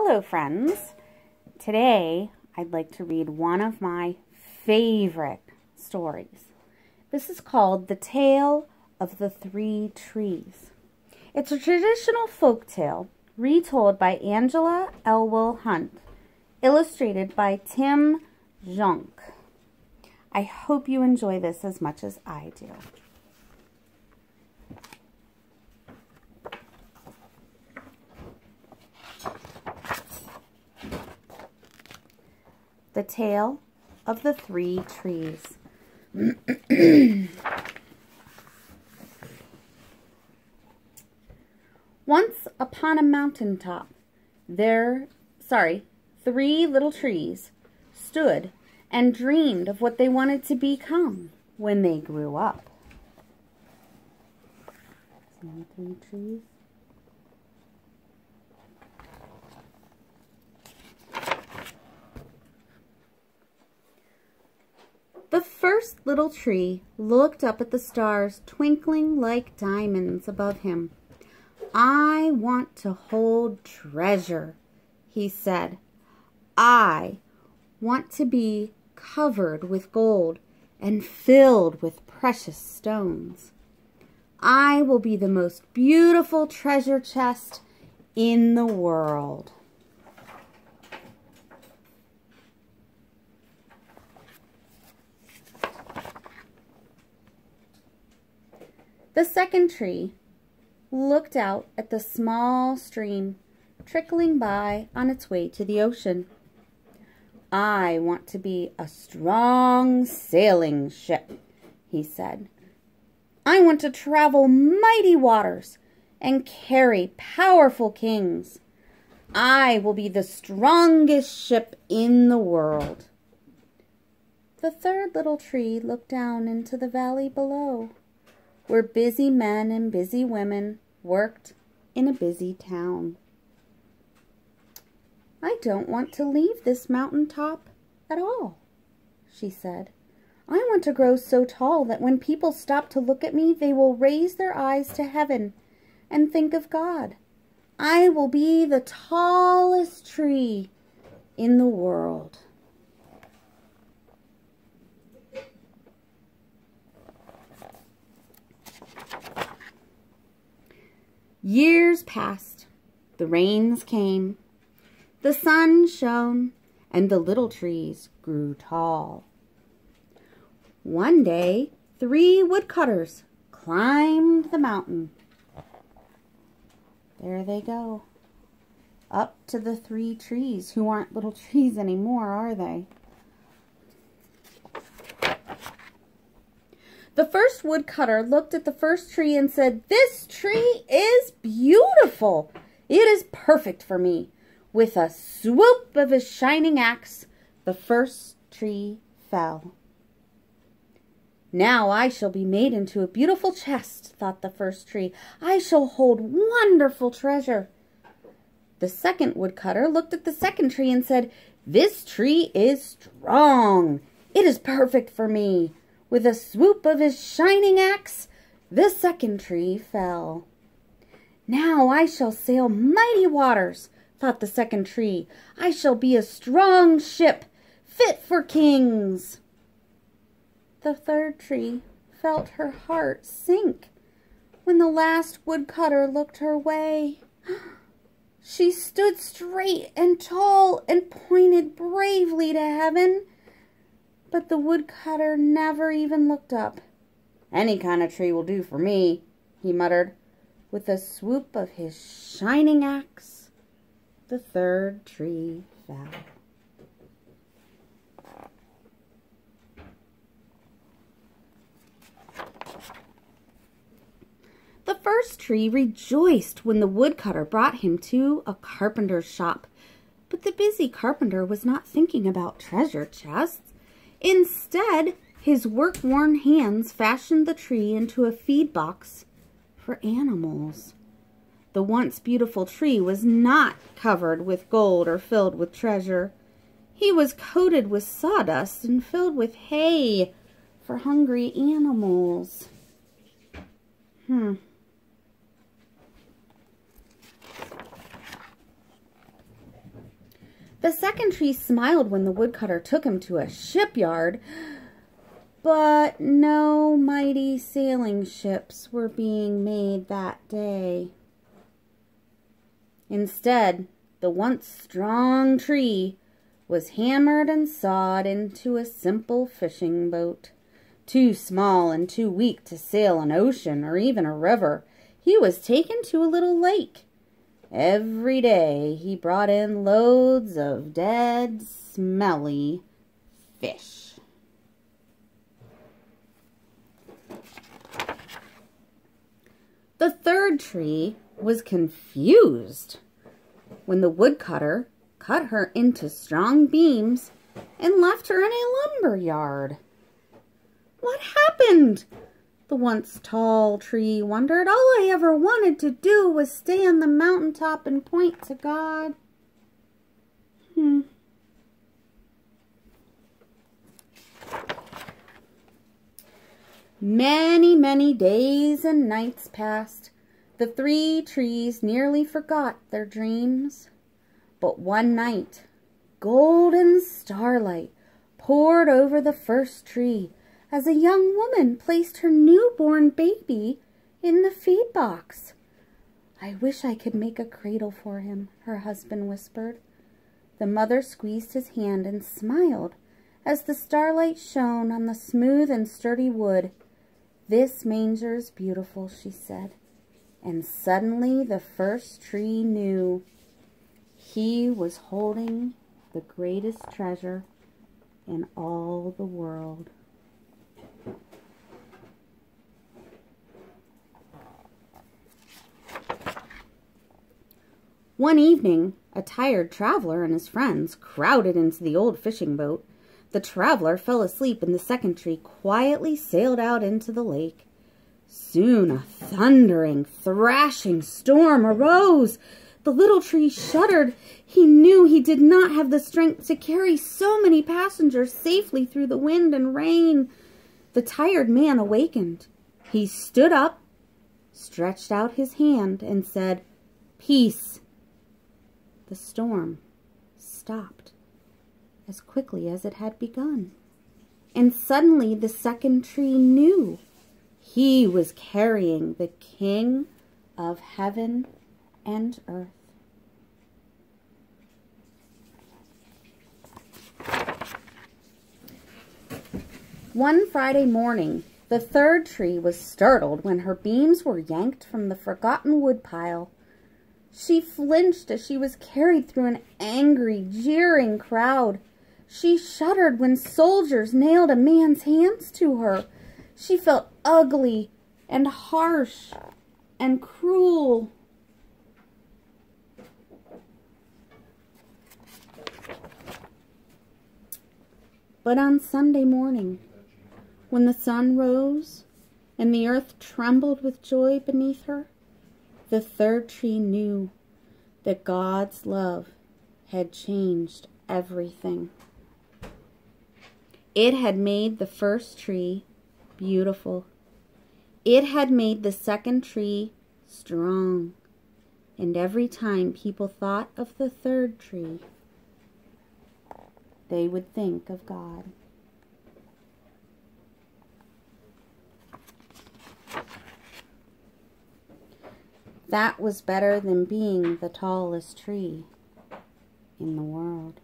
Hello friends! Today I'd like to read one of my favorite stories. This is called The Tale of the Three Trees. It's a traditional folk tale retold by Angela Elwell Hunt, illustrated by Tim Junk. I hope you enjoy this as much as I do. The Tale of the Three Trees. Once upon a mountaintop, three little trees stood and dreamed of what they wanted to become when they grew up. Three trees. The first little tree looked up at the stars twinkling like diamonds above him. "I want to hold treasure," he said. "I want to be covered with gold and filled with precious stones. I will be the most beautiful treasure chest in the world." The second tree looked out at the small stream trickling by on its way to the ocean. "I want to be a strong sailing ship," he said. "I want to travel mighty waters and carry powerful kings. I will be the strongest ship in the world." The third little tree looked down into the valley below, where busy men and busy women worked in a busy town. "I don't want to leave this mountaintop at all," she said. "I want to grow so tall that when people stop to look at me, they will raise their eyes to heaven and think of God. I will be the tallest tree in the world." Years passed, the rains came, the sun shone, and the little trees grew tall. One day, 3 woodcutters climbed the mountain. There they go, up to the 3 trees, who aren't little trees anymore, are they? The first woodcutter looked at the first tree and said, "This tree is beautiful. It is perfect for me." With a swoop of his shining axe, the first tree fell. "Now I shall be made into a beautiful chest," thought the first tree. "I shall hold wonderful treasure." The second woodcutter looked at the second tree and said, "This tree is strong. It is perfect for me." With a swoop of his shining axe, the second tree fell. "Now I shall sail mighty waters," thought the second tree. "I shall be a strong ship, fit for kings." The third tree felt her heart sink when the last woodcutter looked her way. She stood straight and tall and pointed bravely to heaven. But the woodcutter never even looked up. "Any kind of tree will do for me," he muttered. With a swoop of his shining axe, the third tree fell. The first tree rejoiced when the woodcutter brought him to a carpenter's shop. But the busy carpenter was not thinking about treasure chests. Instead, his work-worn hands fashioned the tree into a feed box for animals. The once beautiful tree was not covered with gold or filled with treasure. He was coated with sawdust and filled with hay for hungry animals. The second tree smiled when the woodcutter took him to a shipyard, but no mighty sailing ships were being made that day. Instead, the once strong tree was hammered and sawed into a simple fishing boat. Too small and too weak to sail an ocean or even a river, he was taken to a little lake. Every day he brought in loads of dead, smelly fish. The third tree was confused when the woodcutter cut her into strong beams and left her in a lumber yard. What happened? The once tall tree wondered. All I ever wanted to do was stay on the mountaintop and point to God. Many, many days and nights passed. The three trees nearly forgot their dreams. But one night, golden starlight poured over the first tree as a young woman placed her newborn baby in the feed box. I wish I could make a cradle for him, her husband whispered. The mother squeezed his hand and smiled as the starlight shone on the smooth and sturdy wood. This manger is beautiful, she said. And suddenly the first tree knew he was holding the greatest treasure in all the world. One evening, a tired traveler and his friends crowded into the old fishing boat. The traveler fell asleep and the second tree quietly sailed out into the lake. Soon a thundering, thrashing storm arose. The little tree shuddered. He knew he did not have the strength to carry so many passengers safely through the wind and rain. The tired man awakened. He stood up, stretched out his hand, and said, "Peace." The storm stopped as quickly as it had begun. And suddenly the second tree knew he was carrying the King of heaven and earth. One Friday morning, the third tree was startled when her beams were yanked from the forgotten woodpile. She flinched as she was carried through an angry, jeering crowd. She shuddered when soldiers nailed a man's hands to her. She felt ugly and harsh and cruel. But on Sunday morning, when the sun rose and the earth trembled with joy beneath her, the third tree knew that God's love had changed everything. It had made the first tree beautiful. It had made the second tree strong. And every time people thought of the third tree, they would think of God. That was better than being the tallest tree in the world.